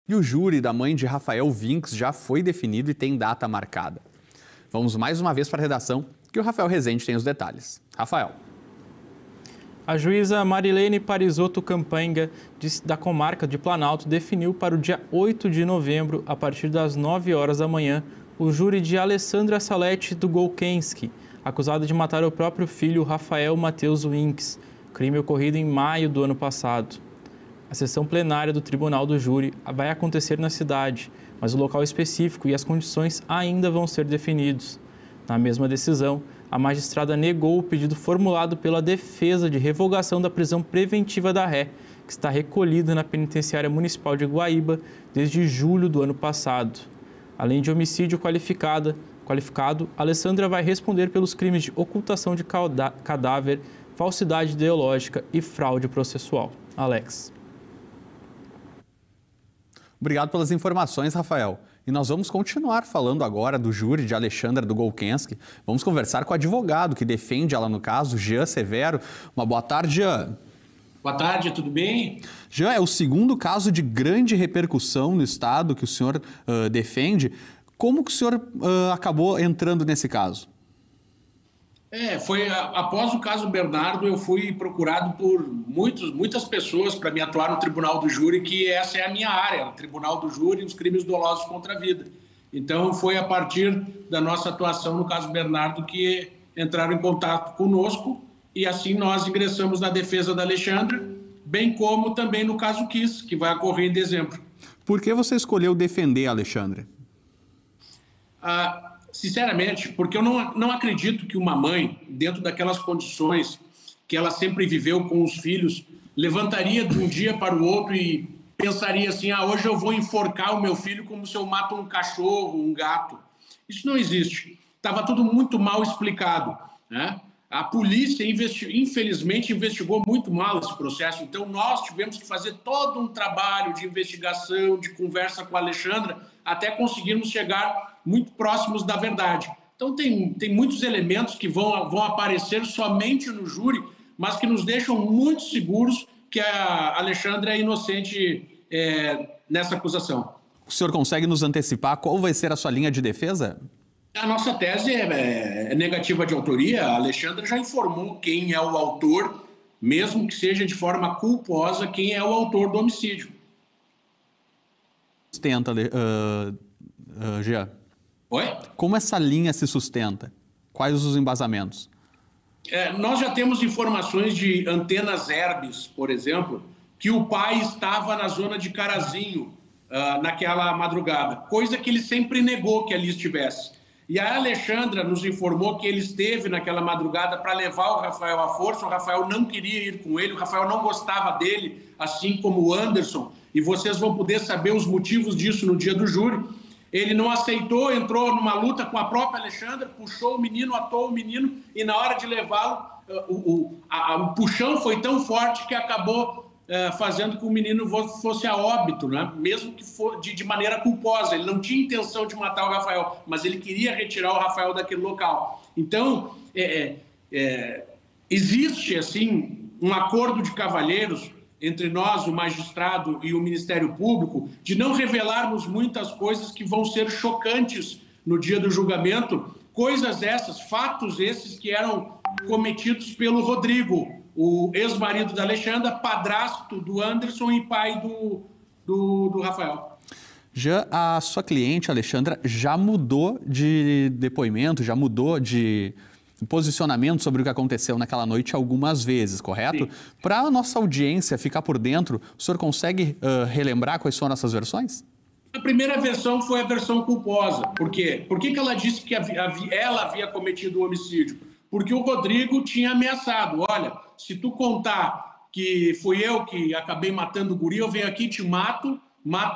E o júri da mãe de Rafael Winckx já foi definido e tem data marcada. Vamos mais uma vez para a redação, que o Rafael Rezende tem os detalhes. Rafael. A juíza Marilene Parisotto Campanga, da comarca de Planalto, definiu para o dia 8 de novembro, a partir das 9 horas da manhã, o júri de Alessandra Salete do Golkensky, acusada de matar o próprio filho Rafael Matheus Winckx, crime ocorrido em maio do ano passado. A sessão plenária do Tribunal do Júri vai acontecer na cidade, mas o local específico e as condições ainda vão ser definidos. Na mesma decisão, a magistrada negou o pedido formulado pela defesa de revogação da prisão preventiva da ré, que está recolhida na Penitenciária Municipal de Guaíba desde julho do ano passado. Além de homicídio qualificado, Alessandra vai responder pelos crimes de ocultação de cadáver, falsidade ideológica e fraude processual. Alex. Obrigado pelas informações, Rafael. E nós vamos continuar falando agora do júri de Alessandra do Golkensky. Vamos conversar com o advogado que defende ela no caso, Jean Severo. Uma boa tarde, Jean. Boa tarde, tudo bem? Jean, é o segundo caso de grande repercussão no estado que o senhor defende. Como que o senhor acabou entrando nesse caso? Foi após o caso Bernardo, eu fui procurado por muitas pessoas para me atuar no Tribunal do Júri, que essa é a minha área, o Tribunal do Júri e os crimes dolosos contra a vida. Então, foi a partir da nossa atuação no caso Bernardo que entraram em contato conosco e assim nós ingressamos na defesa da Alexandra, bem como também no caso Kiss, que vai ocorrer em dezembro. Por que você escolheu defender a Alexandra? Sinceramente, porque eu não acredito que uma mãe, dentro daquelas condições que ela sempre viveu com os filhos, levantaria de um dia para o outro e pensaria assim, hoje eu vou enforcar o meu filho como se eu mato um cachorro, um gato. Isso não existe. Estava tudo muito mal explicado, né? A polícia, infelizmente, investigou muito mal esse processo. Então, nós tivemos que fazer todo um trabalho de investigação, de conversa com a Alexandra, até conseguirmos chegar muito próximos da verdade. Então, tem muitos elementos que vão aparecer somente no júri, mas que nos deixam muito seguros que a Alexandra é inocente nessa acusação. O senhor consegue nos antecipar qual vai ser a sua linha de defesa? A nossa tese é negativa de autoria. A Alexandra já informou quem é o autor, mesmo que seja de forma culposa, quem é o autor do homicídio. Sustenta, Jean? Oi? Como essa linha se sustenta? Quais os embasamentos? Nós já temos informações de Antenas Herbes, por exemplo, que o pai estava na zona de Carazinho naquela madrugada, coisa que ele sempre negou que ali estivesse. E a Alexandra nos informou que ele esteve naquela madrugada para levar o Rafael à força. O Rafael não queria ir com ele, o Rafael não gostava dele, assim como o Anderson. E vocês vão poder saber os motivos disso no dia do júri. Ele não aceitou, entrou numa luta com a própria Alexandra, puxou o menino, atou o menino, e na hora de levá-lo, o puxão foi tão forte que acabou fazendo que o menino fosse a óbito, né? Mesmo que for de maneira culposa. Ele não tinha intenção de matar o Rafael, mas ele queria retirar o Rafael daquele local. Então, existe assim um acordo de cavalheiros entre nós, o magistrado e o Ministério Público, de não revelarmos muitas coisas que vão ser chocantes no dia do julgamento, coisas essas, fatos esses que eram cometidos pelo Rodrigo, o ex-marido da Alexandra, padrasto do Anderson e pai do Rafael. Já a sua cliente, Alexandra, já mudou de depoimento, já mudou de posicionamento sobre o que aconteceu naquela noite algumas vezes, correto? Para a nossa audiência ficar por dentro, o senhor consegue relembrar quais foram essas versões? A primeira versão foi a versão culposa. Por quê? Por que ela disse que ela havia cometido o homicídio? Porque o Rodrigo tinha ameaçado. Olha, se tu contar que fui eu que acabei matando o guri, eu venho aqui e te mato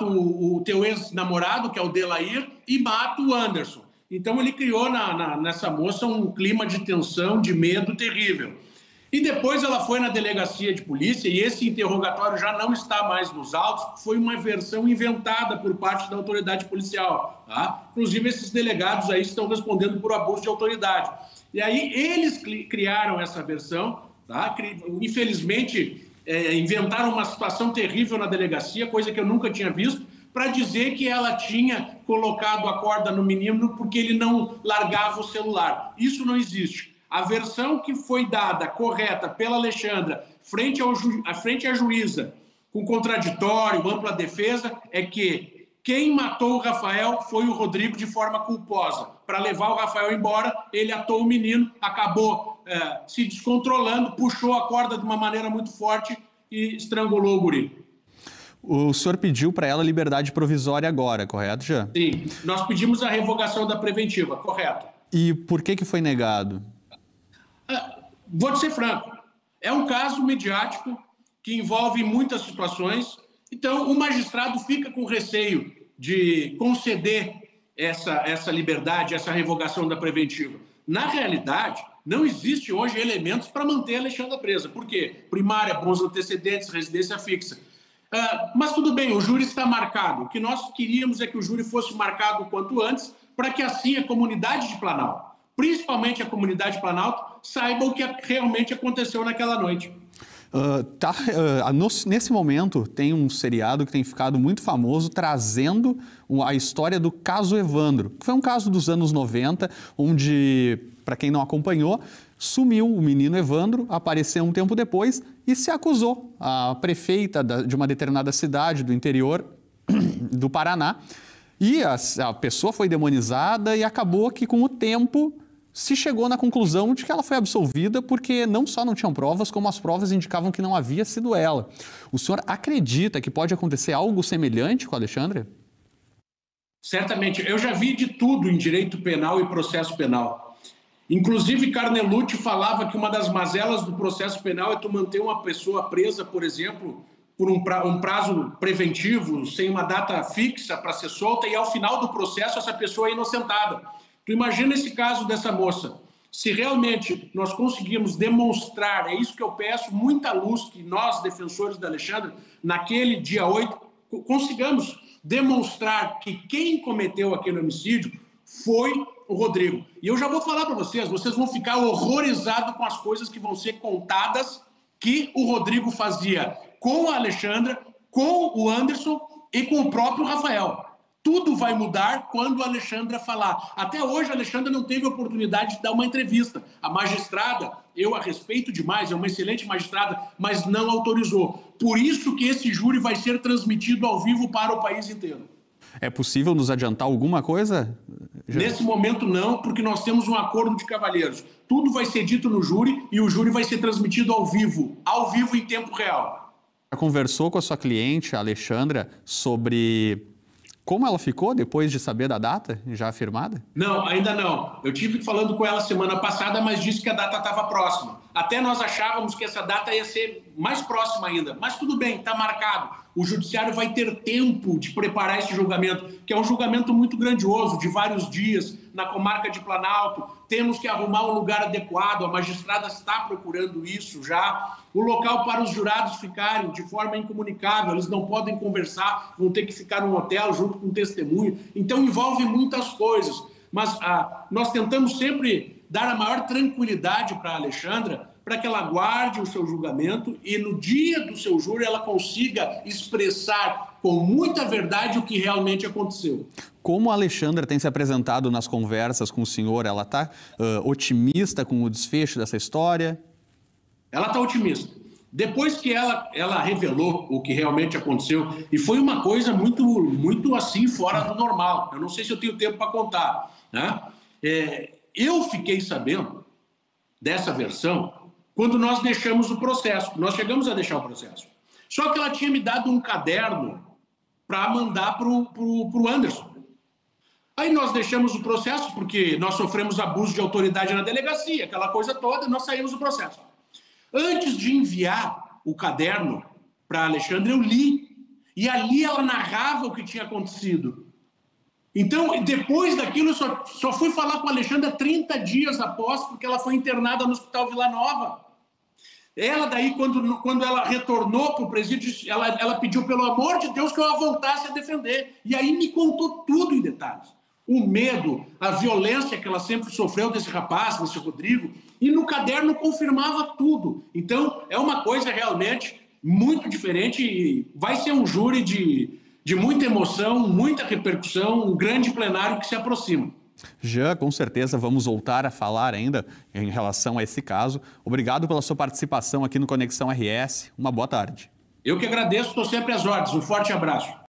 o teu ex-namorado, que é o Delair, e mato o Anderson. Então ele criou nessa moça um clima de tensão, de medo terrível. E depois ela foi na delegacia de polícia e esse interrogatório já não está mais nos autos, foi uma versão inventada por parte da autoridade policial. Tá? Inclusive esses delegados aí estão respondendo por abuso de autoridade. E aí eles criaram essa versão, tá? Infelizmente inventaram uma situação terrível na delegacia, coisa que eu nunca tinha visto, para dizer que ela tinha colocado a corda no menino porque ele não largava o celular. Isso não existe. A versão que foi dada, correta, pela Alexandra, frente à juíza, com contraditório, ampla defesa, é que quem matou o Rafael foi o Rodrigo de forma culposa. Para levar o Rafael embora, ele atou o menino, acabou se descontrolando, puxou a corda de uma maneira muito forte e estrangulou o guri. O senhor pediu para ela liberdade provisória agora, correto, Jean? Sim, nós pedimos a revogação da preventiva, correto. E por que foi negado? Vou te ser franco, é um caso mediático que envolve muitas situações, então o magistrado fica com receio de conceder essa liberdade, essa revogação da preventiva. Na realidade, não existe hoje elementos para manter a Alexandra presa. Por quê? Primária, bons antecedentes, residência fixa. Mas tudo bem, o júri está marcado. O que nós queríamos é que o júri fosse marcado o quanto antes, para que assim a comunidade de Planalto, principalmente a comunidade de Planalto, saiba o que realmente aconteceu naquela noite. Nesse momento, tem um seriado que tem ficado muito famoso trazendo a história do caso Evandro. Foi um caso dos anos 90, onde, para quem não acompanhou, sumiu o menino Evandro, apareceu um tempo depois e se acusou a prefeita de uma determinada cidade do interior do Paraná. E a pessoa foi demonizada e acabou que, com o tempo, se chegou na conclusão de que ela foi absolvida porque não só não tinham provas, como as provas indicavam que não havia sido ela. O senhor acredita que pode acontecer algo semelhante com a Alexandra? Certamente. Eu já vi de tudo em direito penal e processo penal. Inclusive, Carnelucci falava que uma das mazelas do processo penal é tu manter uma pessoa presa, por exemplo, por um prazo preventivo, sem uma data fixa para ser solta, e ao final do processo essa pessoa é inocentada. Tu imagina esse caso dessa moça. Se realmente nós conseguirmos demonstrar, é isso que eu peço, muita luz, que nós, defensores da Alexandra, naquele dia 8, consigamos demonstrar que quem cometeu aquele homicídio foi o Rodrigo. E eu já vou falar para vocês vão ficar horrorizados com as coisas que vão ser contadas que o Rodrigo fazia com a Alexandra, com o Anderson e com o próprio Rafael. Tudo vai mudar quando a Alexandra falar. Até hoje a Alexandra não teve oportunidade de dar uma entrevista. A magistrada, eu a respeito demais, é uma excelente magistrada, mas não autorizou. Por isso que esse júri vai ser transmitido ao vivo para o país inteiro. É possível nos adiantar alguma coisa? Nesse momento não, porque nós temos um acordo de cavalheiros. Tudo vai ser dito no júri e o júri vai ser transmitido ao vivo em tempo real. Já conversou com a sua cliente, a Alexandra, sobre como ela ficou depois de saber da data já afirmada? Não, ainda não. Eu tive falando com ela semana passada, mas disse que a data estava próxima. Até nós achávamos que essa data ia ser mais próxima ainda. Mas tudo bem, está marcado. O judiciário vai ter tempo de preparar esse julgamento, que é um julgamento muito grandioso, de vários dias, na comarca de Planalto. Temos que arrumar um lugar adequado, a magistrada está procurando isso já. O local para os jurados ficarem de forma incomunicável, eles não podem conversar, vão ter que ficar num hotel junto com testemunho. Então envolve muitas coisas. Mas nós tentamos sempre dar a maior tranquilidade para a Alexandra, para que ela guarde o seu julgamento e no dia do seu júri ela consiga expressar com muita verdade o que realmente aconteceu. Como a Alexandra tem se apresentado nas conversas com o senhor, ela está otimista com o desfecho dessa história? Ela está otimista. Depois que ela revelou o que realmente aconteceu, e foi uma coisa muito assim, fora do normal. Eu não sei se eu tenho tempo para contar, né? Eu fiquei sabendo dessa versão quando nós deixamos o processo. Nós chegamos a deixar o processo. Só que ela tinha me dado um caderno para mandar para o Anderson. Aí nós deixamos o processo porque nós sofremos abuso de autoridade na delegacia, aquela coisa toda, e nós saímos do processo. Antes de enviar o caderno para a Alexandra, eu li. E ali ela narrava o que tinha acontecido. Então, depois daquilo, eu só fui falar com a Alexandra 30 dias após, porque ela foi internada no Hospital Vila Nova. Ela daí, quando ela retornou para o presídio, ela pediu, pelo amor de Deus, que eu a voltasse a defender. E aí me contou tudo em detalhes. O medo, a violência que ela sempre sofreu desse rapaz, desse Rodrigo, e no caderno confirmava tudo. Então, é uma coisa realmente muito diferente e vai ser um júri de muita emoção, muita repercussão, um grande plenário que se aproxima. Jean, com certeza vamos voltar a falar ainda em relação a esse caso. Obrigado pela sua participação aqui no Conexão RS. Uma boa tarde. Eu que agradeço, estou sempre às ordens. Um forte abraço.